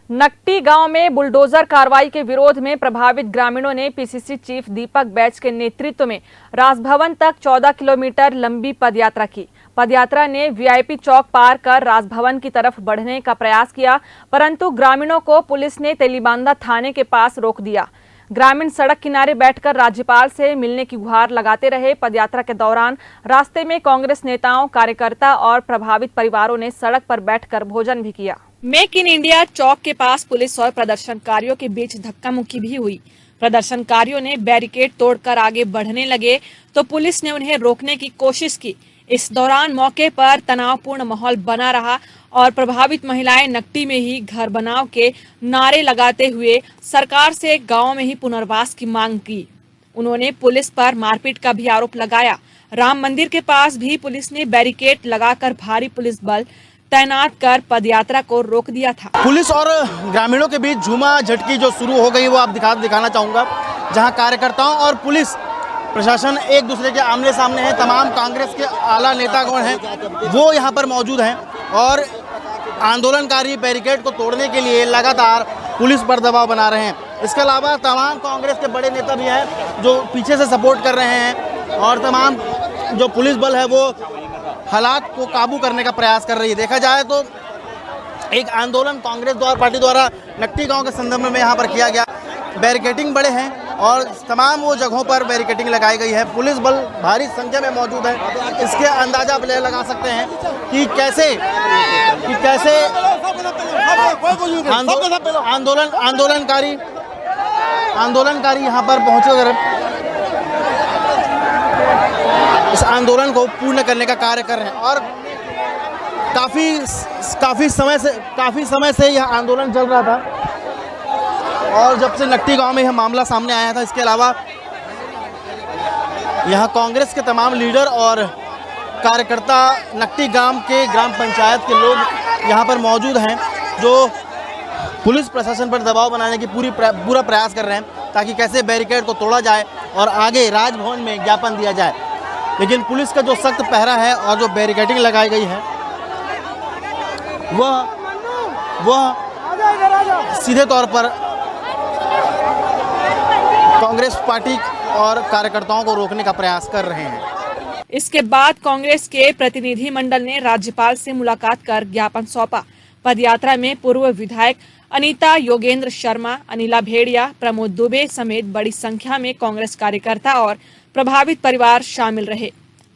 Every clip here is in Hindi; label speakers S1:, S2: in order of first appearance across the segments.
S1: नकटी गांव में बुलडोजर कार्रवाई के विरोध में प्रभावित ग्रामीणों ने पीसीसी चीफ दीपक बैच के नेतृत्व में राजभवन तक 14 किलोमीटर लंबी पदयात्रा की। पदयात्रा ने वीआईपी चौक पार कर राजभवन की तरफ बढ़ने का प्रयास किया, परंतु ग्रामीणों को पुलिस ने तेलीबांधा थाने के पास रोक दिया। ग्रामीण सड़क किनारे बैठकर राज्यपाल से मिलने की गुहार लगाते रहे। पदयात्रा के दौरान रास्ते में कांग्रेस नेताओं, कार्यकर्ता और प्रभावित परिवारों ने सड़क पर बैठकर भोजन भी किया। मेक इन इंडिया चौक के पास पुलिस और प्रदर्शनकारियों के बीच धक्का मुक्की भी हुई। प्रदर्शनकारियों ने बैरिकेड तोड़कर आगे बढ़ने लगे तो पुलिस ने उन्हें रोकने की कोशिश की। इस दौरान मौके पर तनावपूर्ण माहौल बना रहा और प्रभावित महिलाएं नकटी में ही घर बनाओ के नारे लगाते हुए सरकार से गांव में ही पुनर्वास की मांग की। उन्होंने पुलिस पर मारपीट का भी आरोप लगाया। राम मंदिर के पास भी पुलिस ने बैरिकेड लगाकर भारी पुलिस बल तैनात कर पदयात्रा को रोक दिया था।
S2: पुलिस और ग्रामीणों के बीच झूमा झटकी जो शुरू हो गई वो आप दिखाना चाहूँगा, जहां कार्यकर्ताओं और पुलिस प्रशासन एक दूसरे के आमने सामने हैं। तमाम कांग्रेस के आला नेतागण हैं वो यहां पर मौजूद हैं और आंदोलनकारी बैरिकेड को तोड़ने के लिए लगातार पुलिस पर दबाव बना रहे हैं। इसके अलावा तमाम कांग्रेस के बड़े नेता भी हैं जो पीछे से सपोर्ट कर रहे हैं और तमाम जो पुलिस बल है वो हालात को काबू करने का प्रयास कर रही है। देखा जाए तो एक आंदोलन कांग्रेस पार्टी द्वारा नकटी गांव के संदर्भ में यहाँ पर किया गया। बैरिकेडिंग बड़े हैं और तमाम वो जगहों पर बैरिकेडिंग लगाई गई है। पुलिस बल भारी संख्या में मौजूद है। इसके अंदाजा आप लगा सकते हैं कि कैसे आंदोलनकारी यहाँ पर पहुँचकर इस आंदोलन को पूर्ण करने का कार्य कर रहे हैं और काफ़ी समय से यह आंदोलन चल रहा था और जब से नकटी गांव में यह मामला सामने आया था। इसके अलावा यहां कांग्रेस के तमाम लीडर और कार्यकर्ता नकटी गांव के ग्राम पंचायत के लोग यहां पर मौजूद हैं जो पुलिस प्रशासन पर दबाव बनाने की पूरा प्रयास कर रहे हैं ताकि कैसे बैरिकेड को तोड़ा जाए और आगे राजभवन में ज्ञापन दिया जाए। लेकिन पुलिस का जो सख्त पहरा है और जो बैरिकेडिंग लगाई गई है वह सीधे तौर पर कांग्रेस पार्टी और कार्यकर्ताओं को रोकने का प्रयास कर रहे हैं।
S1: इसके बाद कांग्रेस के प्रतिनिधि मंडल ने राज्यपाल से मुलाकात कर ज्ञापन सौंपा। पदयात्रा में पूर्व विधायक अनीता योगेंद्र शर्मा, अनिला भेड़िया, प्रमोद दुबे समेत बड़ी संख्या में कांग्रेस कार्यकर्ता और प्रभावित परिवार शामिल रहे।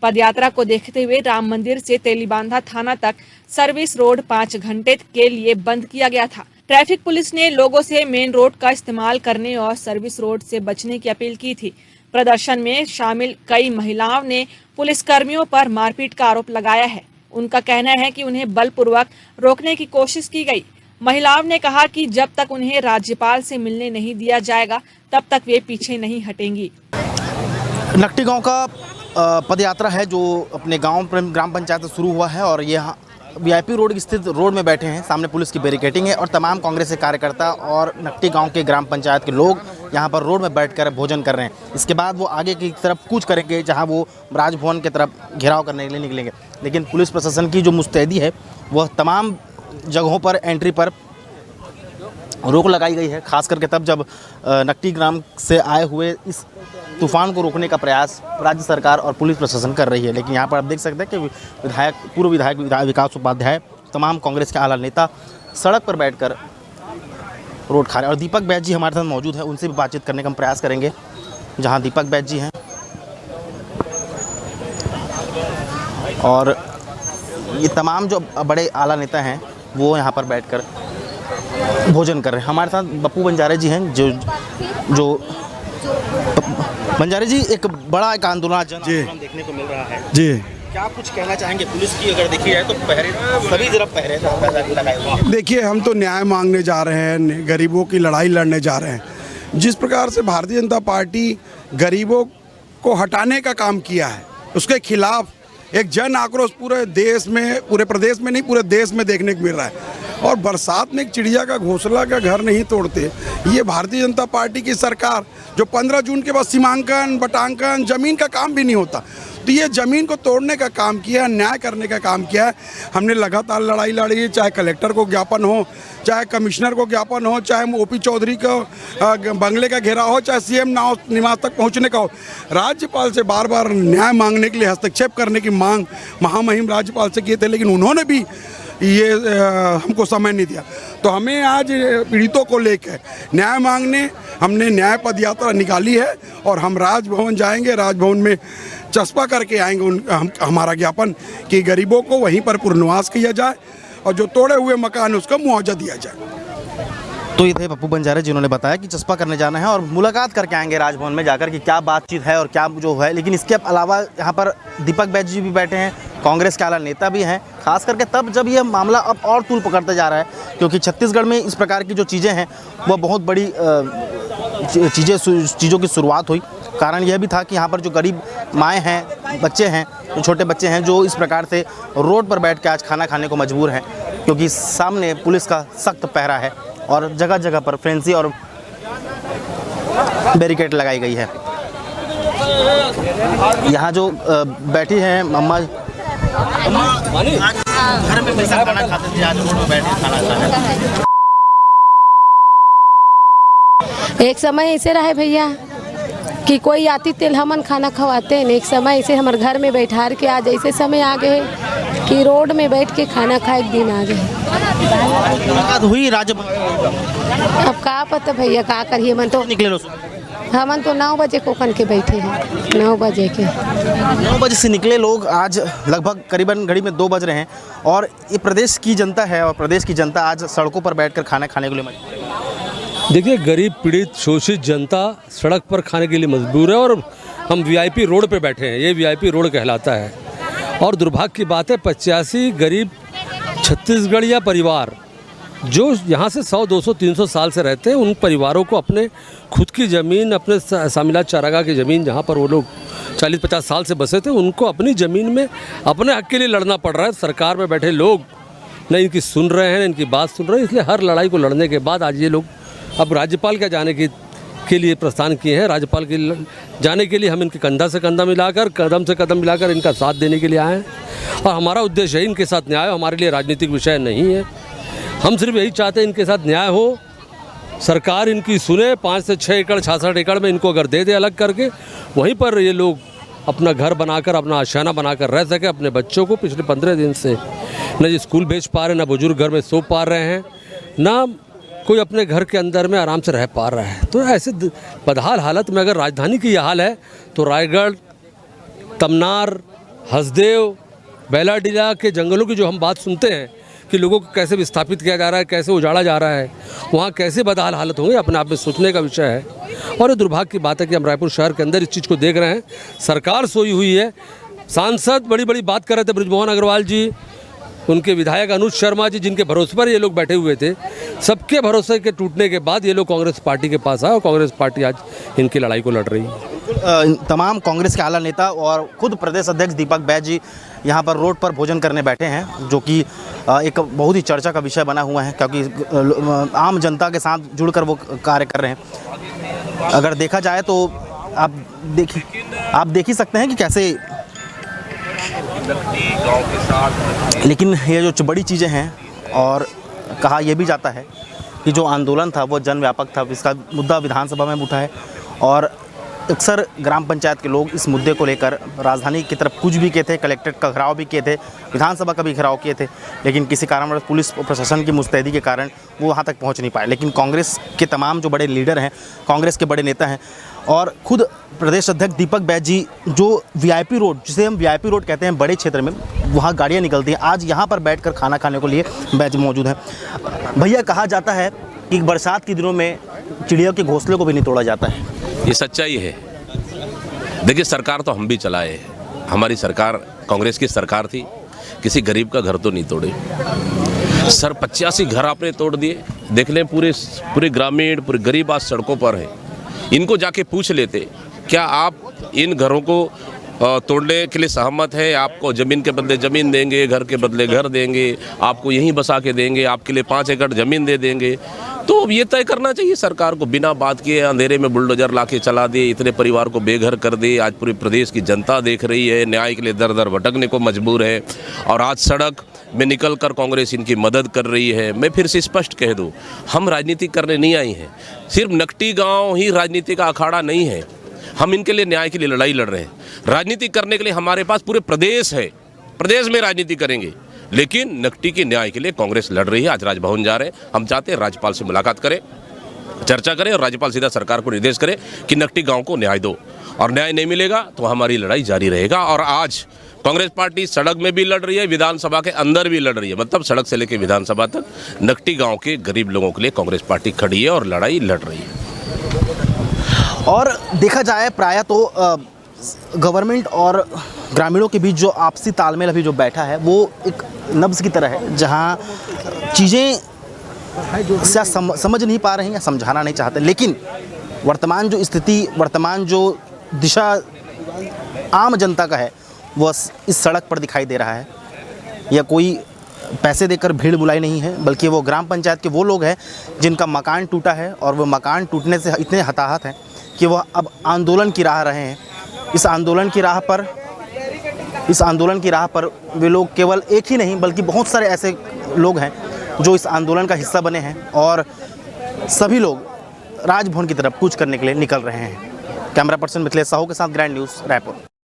S1: पदयात्रा को देखते हुए राम मंदिर से तेलीबांधा थाना तक सर्विस रोड 5 घंटे के लिए बंद किया गया था। ट्रैफिक पुलिस ने लोगों से मेन रोड का इस्तेमाल करने और सर्विस रोड से बचने की अपील की थी। प्रदर्शन में शामिल कई महिलाओं ने पुलिस कर्मियों पर मारपीट का आरोप लगाया है। उनका कहना है कि उन्हें बलपूर्वक रोकने की कोशिश की गई। महिलाओं ने कहा कि जब तक उन्हें राज्यपाल से मिलने नहीं दिया जाएगा तब तक वे पीछे नहीं हटेंगी।
S2: नकटी गांव का पदयात्रा है जो अपने गांव ग्राम पंचायत से शुरू हुआ है और ये वीआईपी रोड स्थित रोड में बैठे हैं। सामने पुलिस की बैरिकेडिंग है और तमाम कांग्रेस के कार्यकर्ता और नकटी गांव के ग्राम पंचायत के लोग यहां पर रोड में बैठकर भोजन कर रहे हैं। इसके बाद वो आगे की तरफ कूच करेंगे जहां वो राजभवन की तरफ घेराव करने के लिए निकलेंगे। लेकिन पुलिस प्रशासन की जो मुस्तैदी है वह तमाम जगहों पर एंट्री पर रोक लगाई गई है, खास करके तब जब नकटी ग्राम से आए हुए इस तूफान को रोकने का प्रयास राज्य सरकार और पुलिस प्रशासन कर रही है। लेकिन यहाँ पर आप देख सकते हैं कि पूर्व विधायक विकास उपाध्याय, तमाम कांग्रेस के आला नेता सड़क पर बैठकर रोड खा रहे हैं। और दीपक बैच जी हमारे साथ मौजूद है, उनसे भी बातचीत करने का हम प्रयास करेंगे। जहाँ दीपक बैच जी हैं और ये तमाम जो बड़े आला नेता हैं वो यहाँ पर बैठकर भोजन कर रहे हैं। हमारे साथ बप्पू बंजारे जी हैं जो बंजारे जी एक बड़ा आंदोलन देखने को मिल रहा है जी। क्या कुछ कहना चाहेंगे? पुलिस की अगर देखी जाए तो सभी तरफ पहरे।
S3: देखिए, हम तो न्याय मांगने जा रहे हैं, गरीबों की लड़ाई लड़ने जा रहे हैं। जिस प्रकार से भारतीय जनता पार्टी गरीबों को हटाने का काम किया है उसके खिलाफ एक जन आक्रोश पूरे देश में, पूरे प्रदेश में नहीं पूरे देश में देखने को मिल रहा है। और बरसात में एक चिड़िया का घोंसला का घर नहीं तोड़ते। ये भारतीय जनता पार्टी की सरकार जो 15 जून के बाद सीमांकन, बटांकन, जमीन का काम भी नहीं होता। तो ये ज़मीन को तोड़ने का काम किया है, न्याय करने का काम किया है। हमने लगातार लड़ाई लड़ी है, चाहे कलेक्टर को ज्ञापन हो, चाहे कमिश्नर को ज्ञापन हो, चाहे ओपी चौधरी को बंगले का घेराव हो, चाहे सीएम निवास तक पहुंचने का हो। राज्यपाल से बार बार न्याय मांगने के लिए, हस्तक्षेप करने की मांग महामहिम राज्यपाल से किए थे, लेकिन उन्होंने भी ये हमको समय नहीं दिया। तो हमें आज पीड़ितों को लेकर न्याय मांगने हमने न्याय पद यात्रा निकाली है और हम राजभवन जाएंगे, राजभवन में चस्पा करके आएंगे हमारा ज्ञापन कि गरीबों को वहीं पर पुनर्वास किया जाए और जो तोड़े हुए मकान उसका मुआवजा दिया जाए।
S2: तो ये थे पप्पू बंजारे जिन्होंने बताया कि चस्पा करने जाना है और मुलाकात करके आएंगे राजभवन में जाकर कि क्या बातचीत है और क्या जो है। लेकिन इसके अलावा यहाँ पर दीपक बैज जी भी बैठे हैं, कांग्रेस के आला नेता भी हैं, खास करके तब जब ये मामला अब और तूल पकड़ता जा रहा है, क्योंकि छत्तीसगढ़ में इस प्रकार की जो चीज़ें हैं वो बहुत बड़ी चीज़ों की शुरुआत हुई। कारण यह भी था कि यहाँ पर जो गरीब माएँ हैं, बच्चे हैं, जो छोटे बच्चे हैं, जो इस प्रकार से रोड पर बैठ के आज खाना खाने को मजबूर हैं, क्योंकि सामने पुलिस का सख्त पहरा है और जगह जगह पर फैंसी और बैरिकेड लगाई गई है। यहाँ जो बैठी हैं अम्मा, घर में पैसा खाना खाते थे, आज रोड में बैठे खाना खाते।
S4: एक समय ऐसे रहे भैया कि कोई आती तेल हमन खाना खवाते हैं, एक समय ऐसे हमारे घर में बैठार के आज ऐसे समय आ गए कि रोड में बैठ के खाना खाए के दिन आ गए।
S2: मुलाकात हुई राज्य,
S4: अब का पता भैया का करिए, मन तो
S2: निकले
S4: हमन तो 9 बजे कोकन के बैठे हैं, 9 बजे के
S2: 9 बजे से निकले लोग आज लगभग करीबन घड़ी में 2 बज रहे हैं और ये प्रदेश की जनता है और प्रदेश की जनता आज सड़कों पर बैठकर खाना खाने के लिए मजबूर है।
S5: देखिए, गरीब पीड़ित शोषित जनता सड़क पर खाने के लिए मजबूर है और हम वीआईपी रोड पे बैठे हैं। ये वीआईपी रोड कहलाता है और दुर्भाग्य की बात है 85 गरीब छत्तीसगढ़िया परिवार जो यहाँ से 100, 200, 300 साल से रहते हैं, उन परिवारों को अपने खुद की ज़मीन, अपने सामिला चारागाह की ज़मीन जहाँ पर वो लोग 40-50 साल से बसे थे, उनको अपनी ज़मीन में अपने हक के लिए लड़ना पड़ रहा है। सरकार में बैठे लोग न इनकी सुन रहे हैं, न इनकी बात सुन रहे हैं। इसलिए हर लड़ाई को लड़ने के बाद आज ये लोग अब राज्यपाल के जाने के लिए प्रस्थान किए हैं। राज्यपाल के जाने के लिए हम इनके कंधा से कंधा मिलाकर, कदम से कदम मिलाकर इनका साथ देने के लिए आए हैं और हमारा उद्देश्य है इनके साथ न्याय। हमारे लिए राजनीतिक विषय नहीं है, हम सिर्फ यही चाहते हैं इनके साथ न्याय हो, सरकार इनकी सुने। 5 से 6 एकड़ 66 एकड़ में इनको अगर दे दे अलग करके, वहीं पर ये लोग अपना घर बनाकर, अपना आशियाना बनाकर रह सके। अपने बच्चों को पिछले 15 दिन से न स्कूल भेज पा रहे, न बुजुर्ग घर में सो पा रहे हैं, ना कोई अपने घर के अंदर में आराम से रह पा रहा है। तो ऐसे बदहाल हालत में अगर राजधानी की यह हाल है तो रायगढ़, तमनार, हसदेव, बेलाडीला के जंगलों की जो हम बात सुनते हैं कि लोगों को कैसे विस्थापित किया जा रहा है, कैसे उजाड़ा जा रहा है, वहाँ कैसे बदहाल हालत होंगे, अपने आप में सोचने का विषय है। और ये दुर्भाग्य की बात है कि हम रायपुर शहर के अंदर इस चीज़ को देख रहे हैं। सरकार सोई हुई है, सांसद बड़ी बड़ी बात कर रहे थे, बृजमोहन अग्रवाल जी, उनके विधायक अनुज शर्मा जी, जिनके भरोसे पर ये लोग बैठे हुए थे, सबके भरोसे के टूटने के बाद ये लोग कांग्रेस पार्टी के पास आए और कांग्रेस पार्टी आज इनकी लड़ाई को लड़ रही है।
S2: तमाम कांग्रेस के आला नेता और खुद प्रदेश अध्यक्ष दीपक बैज जी यहाँ पर रोड पर भोजन करने बैठे हैं, जो कि एक बहुत ही चर्चा का विषय बना हुआ है, क्योंकि आम जनता के साथ जुड़कर वो कार्य कर रहे हैं। अगर देखा जाए तो आप देख ही सकते हैं कि कैसे, लेकिन ये जो बड़ी चीज़ें हैं और कहा यह भी जाता है कि जो आंदोलन था वो जन व्यापक था, इसका मुद्दा विधानसभा में उठा है और अक्सर ग्राम पंचायत के लोग इस मुद्दे को लेकर राजधानी की तरफ कुछ भी किए थे, कलेक्ट्रेट का घेराव भी किए थे, विधानसभा का भी घेराव किए थे, लेकिन किसी कारणवश पुलिस और प्रशासन की मुस्तैदी के कारण वो वहाँ तक पहुँच नहीं पाए। लेकिन कांग्रेस के तमाम जो बड़े लीडर हैं, कांग्रेस के बड़े नेता हैं और खुद प्रदेश अध्यक्ष दीपक बैज जी, जो वीआईपी रोड, जिसे हम वीआईपी रोड कहते हैं, बड़े क्षेत्र में वहाँ गाड़ियाँ निकलती हैं, आज यहाँ पर बैठकर खाना खाने के लिए बैज मौजूद हैं। भैया, कहा जाता है कि बरसात के दिनों में चिड़ियों के घोंसले को भी नहीं तोड़ा जाता है,
S6: ये सच्चाई है। देखिए, सरकार तो हम भी चलाए, हमारी सरकार कांग्रेस की सरकार थी, किसी गरीब का घर तो नहीं तोड़े। सर 85 घर आपने तोड़ दिए। देख लें, पूरे ग्रामीण, पूरे गरीब आज सड़कों पर हैं। इनको जाके पूछ लेते, क्या आप इन घरों को तोड़ने के लिए सहमत है? आपको ज़मीन के बदले ज़मीन देंगे, घर के बदले घर देंगे, आपको यहीं बसा के देंगे, आपके लिए 5 एकड़ ज़मीन दे देंगे। तो अब ये तय करना चाहिए सरकार को, बिना बात किए अंधेरे में बुलडोजर लाके चला दिए, इतने परिवार को बेघर कर दिए। आज पूरे प्रदेश की जनता देख रही है, न्याय के लिए दर दर भटकने को मजबूर है और आज सड़क में निकलकर कांग्रेस इनकी मदद कर रही है। मैं फिर से स्पष्ट कह दूं, हम राजनीति करने नहीं आई हैं, सिर्फ नकटी गांव ही राजनीति का अखाड़ा नहीं है। हम इनके लिए न्याय के लिए लड़ाई लड़ रहे हैं। राजनीति करने के लिए हमारे पास पूरे प्रदेश है, प्रदेश में राजनीति करेंगे, लेकिन नकटी के न्याय के लिए कांग्रेस लड़ रही है। आज राजभवन जा रहे हैं, हम चाहते हैं राज्यपाल से मुलाकात करें, चर्चा करें और राज्यपाल सीधा सरकार को निर्देश करे कि नकटी गांव को न्याय दो, और न्याय नहीं मिलेगा तो हमारी लड़ाई जारी रहेगा। और आज कांग्रेस पार्टी सड़क में भी लड़ रही है, विधानसभा के अंदर भी लड़ रही है, मतलब सड़क से लेकर विधानसभा तक नकटी गांव के गरीब लोगों के लिए कांग्रेस पार्टी खड़ी है और लड़ाई लड़ रही है।
S2: और देखा जाए प्रायः तो गवर्नमेंट और ग्रामीणों के बीच जो आपसी तालमेल अभी जो बैठा है वो एक नब्ज़ की तरह है, जहां चीज़ें समझ नहीं पा रही हैं या समझाना नहीं चाहते, लेकिन वर्तमान जो स्थिति, वर्तमान जो दिशा आम जनता का है वह इस सड़क पर दिखाई दे रहा है। या कोई पैसे देकर भीड़ बुलाई नहीं है, बल्कि वो ग्राम पंचायत के वो लोग हैं जिनका मकान टूटा है और वो मकान टूटने से इतने हताहत हैं कि वह अब आंदोलन की राह रहे हैं। इस आंदोलन की राह पर वे लोग केवल एक ही नहीं बल्कि बहुत सारे ऐसे लोग हैं जो इस आंदोलन का हिस्सा बने हैं और सभी लोग राजभवन की तरफ कूच करने के लिए निकल रहे हैं। कैमरा पर्सन मिथिलेश साहू के साथ ग्रैंड न्यूज़ रायपुर।